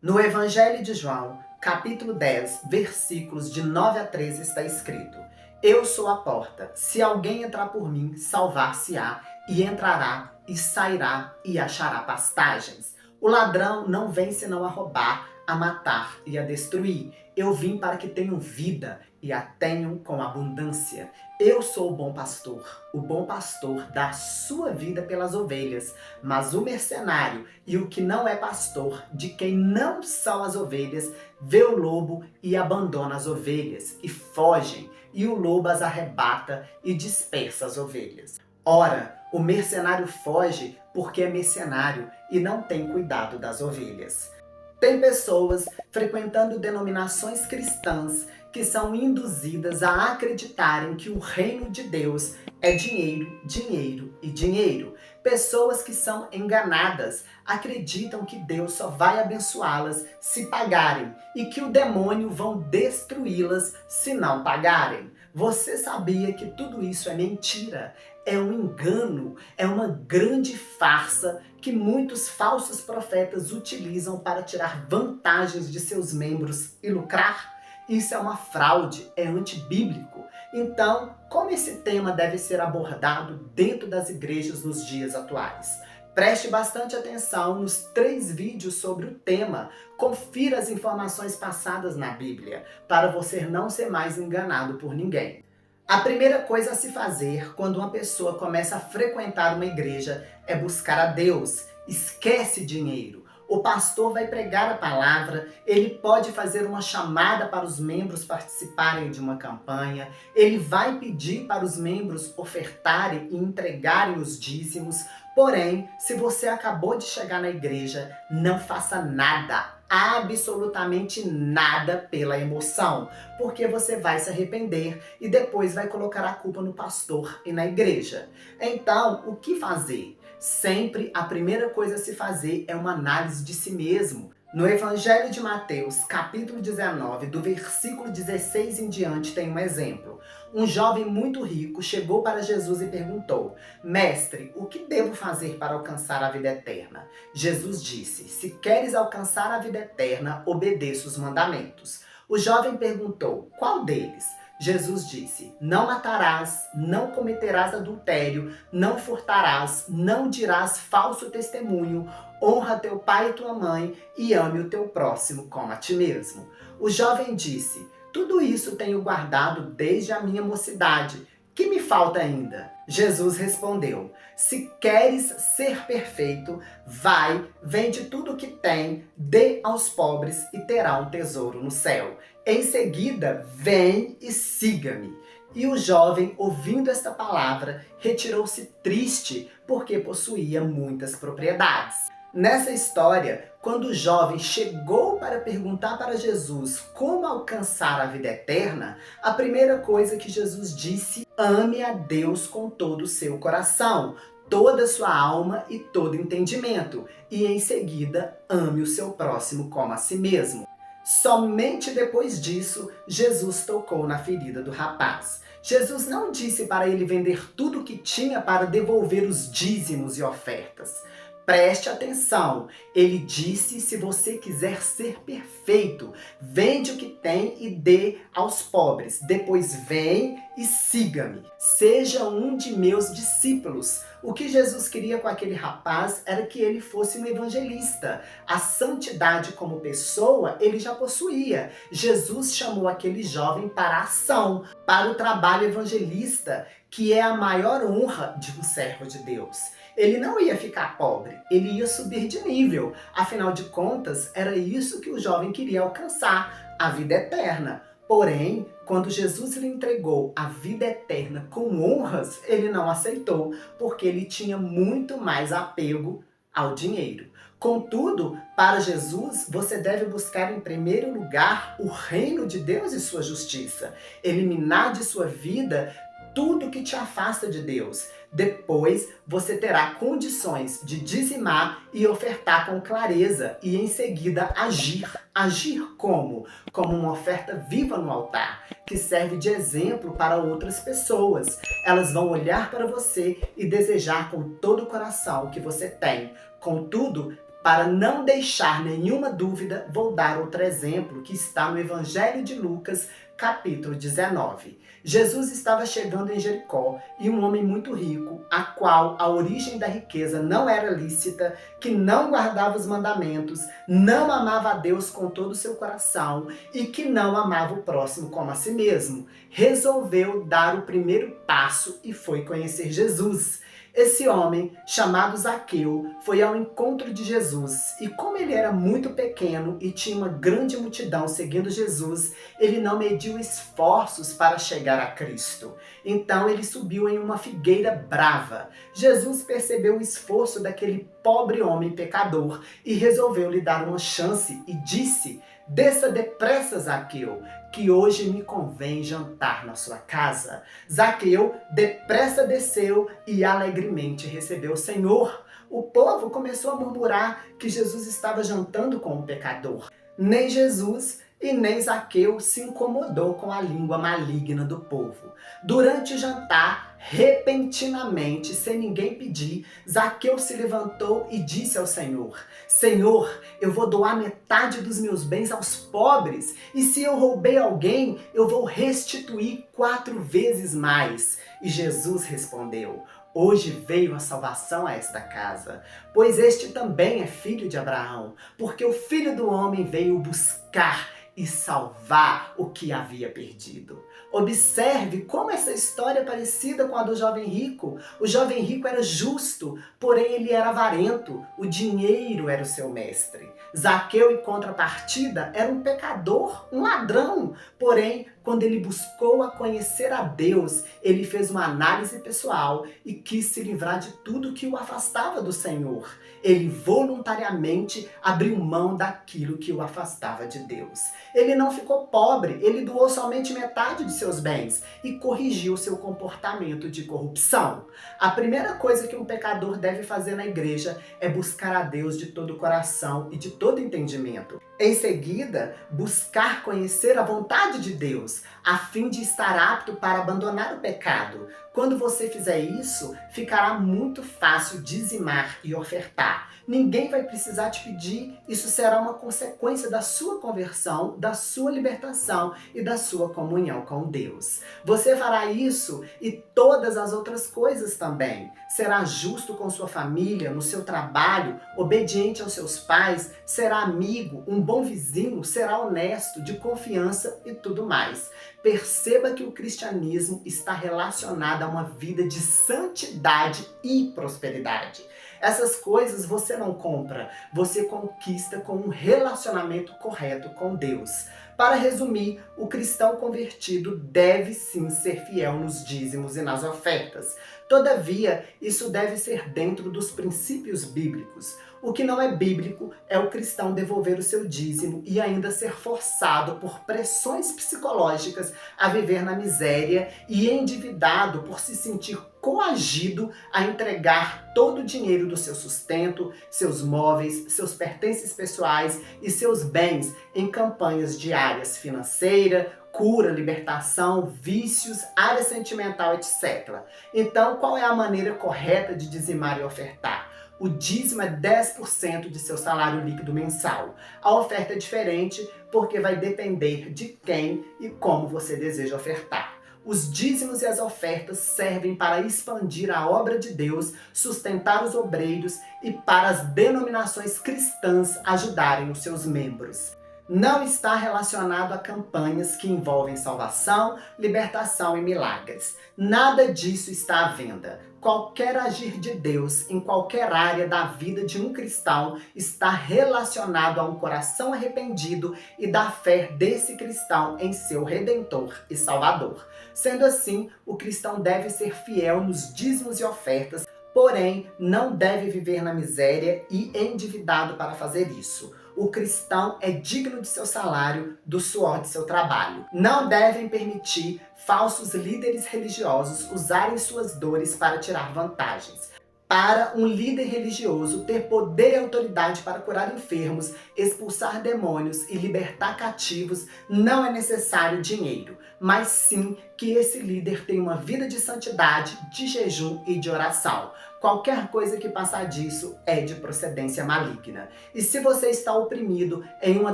No Evangelho de João, capítulo 10, versículos de 9 a 13, está escrito: Eu sou a porta. Se alguém entrar por mim, salvar-se-á, e entrará, e sairá, e achará pastagens. O ladrão não vem senão a roubar, a matar e a destruir. Eu vim para que tenham vida e a tenham com abundância. Eu sou o bom pastor. O bom pastor dá a sua vida pelas ovelhas, mas o mercenário e o que não é pastor, de quem não são as ovelhas, vê o lobo e abandona as ovelhas, e fogem, e o lobo as arrebata e dispersa as ovelhas. Ora, o mercenário foge porque é mercenário e não tem cuidado das ovelhas. Tem pessoas frequentando denominações cristãs que são induzidas a acreditarem que o reino de Deus é dinheiro, dinheiro e dinheiro. Pessoas que são enganadas acreditam que Deus só vai abençoá-las se pagarem e que o demônio vão destruí-las se não pagarem. Você sabia que tudo isso é mentira? É um engano, é uma grande farsa que muitos falsos profetas utilizam para tirar vantagens de seus membros e lucrar? Isso é uma fraude, é antibíblico. Então, como esse tema deve ser abordado dentro das igrejas nos dias atuais? Preste bastante atenção nos 3 vídeos sobre o tema. Confira as informações passadas na Bíblia, para você não ser mais enganado por ninguém. A primeira coisa a se fazer quando uma pessoa começa a frequentar uma igreja é buscar a Deus. Esquece dinheiro. O pastor vai pregar a palavra, ele pode fazer uma chamada para os membros participarem de uma campanha, ele vai pedir para os membros ofertarem e entregarem os dízimos. Porém, se você acabou de chegar na igreja, não faça nada, absolutamente nada pela emoção, porque você vai se arrepender e depois vai colocar a culpa no pastor e na igreja. Então, o que fazer? Sempre a primeira coisa a se fazer é uma análise de si mesmo. No Evangelho de Mateus, capítulo 19, do versículo 16 em diante, tem um exemplo. Um jovem muito rico chegou para Jesus e perguntou: Mestre, o que devo fazer para alcançar a vida eterna? Jesus disse: Se queres alcançar a vida eterna, obedeça os mandamentos. O jovem perguntou: Qual deles? Jesus disse: Não matarás, não cometerás adultério, não furtarás, não dirás falso testemunho, honra teu pai e tua mãe e ame o teu próximo como a ti mesmo. O jovem disse: Tudo isso tenho guardado desde a minha mocidade. Que me falta ainda? Jesus respondeu: Se queres ser perfeito, vai, vende tudo o que tem, dê aos pobres e terá um tesouro no céu. Em seguida, vem e siga-me. E o jovem, ouvindo esta palavra, retirou-se triste, porque possuía muitas propriedades. Nessa história, quando o jovem chegou para perguntar para Jesus como alcançar a vida eterna, a primeira coisa que Jesus disse: ame a Deus com todo o seu coração, toda a sua alma e todo entendimento. E em seguida, ame o seu próximo como a si mesmo. Somente depois disso, Jesus tocou na ferida do rapaz. Jesus não disse para ele vender tudo o que tinha para devolver os dízimos e ofertas. Preste atenção, ele disse: se você quiser ser perfeito, vende o que tem e dê aos pobres. Depois vem e siga-me. Seja um de meus discípulos. O que Jesus queria com aquele rapaz era que ele fosse um evangelista. A santidade como pessoa ele já possuía. Jesus chamou aquele jovem para a ação, para o trabalho evangelista, que é a maior honra de um servo de Deus. Ele não ia ficar pobre, ele ia subir de nível. Afinal de contas, era isso que o jovem queria alcançar, a vida eterna. Porém, quando Jesus lhe entregou a vida eterna com honras, ele não aceitou, porque ele tinha muito mais apego ao dinheiro. Contudo, para Jesus, você deve buscar em primeiro lugar o reino de Deus e sua justiça. Eliminar de sua vida tudo que te afasta de Deus. Depois, você terá condições de dizimar e ofertar com clareza e em seguida agir. Agir como? Como uma oferta viva no altar, que serve de exemplo para outras pessoas. Elas vão olhar para você e desejar com todo o coração o que você tem. Contudo, Para não deixar nenhuma dúvida, vou dar outro exemplo que está no Evangelho de Lucas, capítulo 19. Jesus estava chegando em Jericó e um homem muito rico, a qual a origem da riqueza não era lícita, que não guardava os mandamentos, não amava a Deus com todo o seu coração e que não amava o próximo como a si mesmo, resolveu dar o primeiro passo e foi conhecer Jesus. Esse homem, chamado Zaqueu, foi ao encontro de Jesus e, como ele era muito pequeno e tinha uma grande multidão seguindo Jesus, ele não mediu esforços para chegar a Cristo. Então ele subiu em uma figueira brava. Jesus percebeu o esforço daquele pobre homem pecador e resolveu lhe dar uma chance e disse: "Desça depressa, Zaqueu, que hoje me convém jantar na sua casa." Zaqueu depressa desceu e alegremente recebeu o Senhor. O povo começou a murmurar que Jesus estava jantando com um pecador. Nem Jesus e nem Zaqueu se incomodou com a língua maligna do povo. Durante o jantar, repentinamente, sem ninguém pedir, Zaqueu se levantou e disse ao Senhor: "Senhor, eu vou doar metade dos meus bens aos pobres, e se eu roubei alguém, eu vou restituir 4 vezes mais." E Jesus respondeu: "Hoje veio a salvação a esta casa, pois este também é filho de Abraão, porque o Filho do Homem veio buscar e salvar o que havia perdido." Observe como essa história é parecida com a do jovem rico. O jovem rico era justo, porém ele era avarento. O dinheiro era o seu mestre. Zaqueu, em contrapartida, era um pecador, um ladrão. Porém, quando ele buscou a conhecer a Deus, ele fez uma análise pessoal e quis se livrar de tudo que o afastava do Senhor. Ele voluntariamente abriu mão daquilo que o afastava de Deus. Ele não ficou pobre, ele doou somente metade de seus bens e corrigiu seu comportamento de corrupção. A primeira coisa que um pecador deve fazer na igreja é buscar a Deus de todo o coração e de todo entendimento. Em seguida, buscar conhecer a vontade de Deus, a fim de estar apto para abandonar o pecado. Quando você fizer isso, ficará muito fácil dizimar e ofertar. Ninguém vai precisar te pedir, isso será uma consequência da sua conversão, da sua libertação e da sua comunhão com Deus. Você fará isso e todas as outras coisas também. Será justo com sua família, no seu trabalho, obediente aos seus pais, será amigo, um bom vizinho, será honesto, de confiança e tudo mais. Perceba que o cristianismo está relacionado a uma vida de santidade e prosperidade. Essas coisas você não compra, você conquista com um relacionamento correto com Deus. Para resumir, o cristão convertido deve sim ser fiel nos dízimos e nas ofertas. Todavia, isso deve ser dentro dos princípios bíblicos. O que não é bíblico é o cristão devolver o seu dízimo e ainda ser forçado por pressões psicológicas a viver na miséria e endividado por se sentir coagido a entregar todo o dinheiro do seu sustento, seus móveis, seus pertences pessoais e seus bens em campanhas de áreas financeira, cura, libertação, vícios, área sentimental, etc. Então, qual é a maneira correta de dizimar e ofertar? O dízimo é 10% de seu salário líquido mensal. A oferta é diferente porque vai depender de quem e como você deseja ofertar. Os dízimos e as ofertas servem para expandir a obra de Deus, sustentar os obreiros e para as denominações cristãs ajudarem os seus membros. Não está relacionado a campanhas que envolvem salvação, libertação e milagres. Nada disso está à venda. Qualquer agir de Deus em qualquer área da vida de um cristão está relacionado a um coração arrependido e da fé desse cristão em seu Redentor e Salvador. Sendo assim, o cristão deve ser fiel nos dízimos e ofertas, porém não deve viver na miséria e endividado para fazer isso. O cristão é digno de seu salário, do suor de seu trabalho. Não devem permitir falsos líderes religiosos usarem suas dores para tirar vantagens. Para um líder religioso ter poder e autoridade para curar enfermos, expulsar demônios e libertar cativos, não é necessário dinheiro, mas sim que esse líder tenha uma vida de santidade, de jejum e de oração. Qualquer coisa que passar disso é de procedência maligna. E se você está oprimido em uma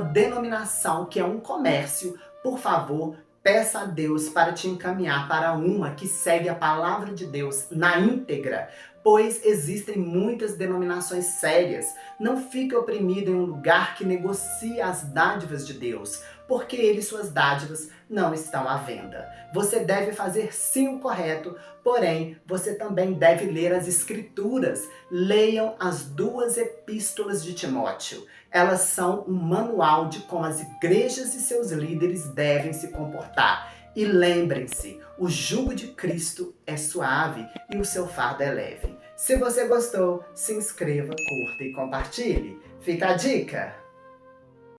denominação que é um comércio, por favor, peça a Deus para te encaminhar para uma que segue a palavra de Deus na íntegra, pois existem muitas denominações sérias. Não fique oprimido em um lugar que negocia as dádivas de Deus, porque ele e suas dádivas não estão à venda. Você deve fazer sim o correto, porém, você também deve ler as Escrituras. Leiam as 2 epístolas de Timóteo. Elas são um manual de como as igrejas e seus líderes devem se comportar. E lembrem-se, o jugo de Cristo é suave e o seu fardo é leve. Se você gostou, se inscreva, curta e compartilhe. Fica a dica!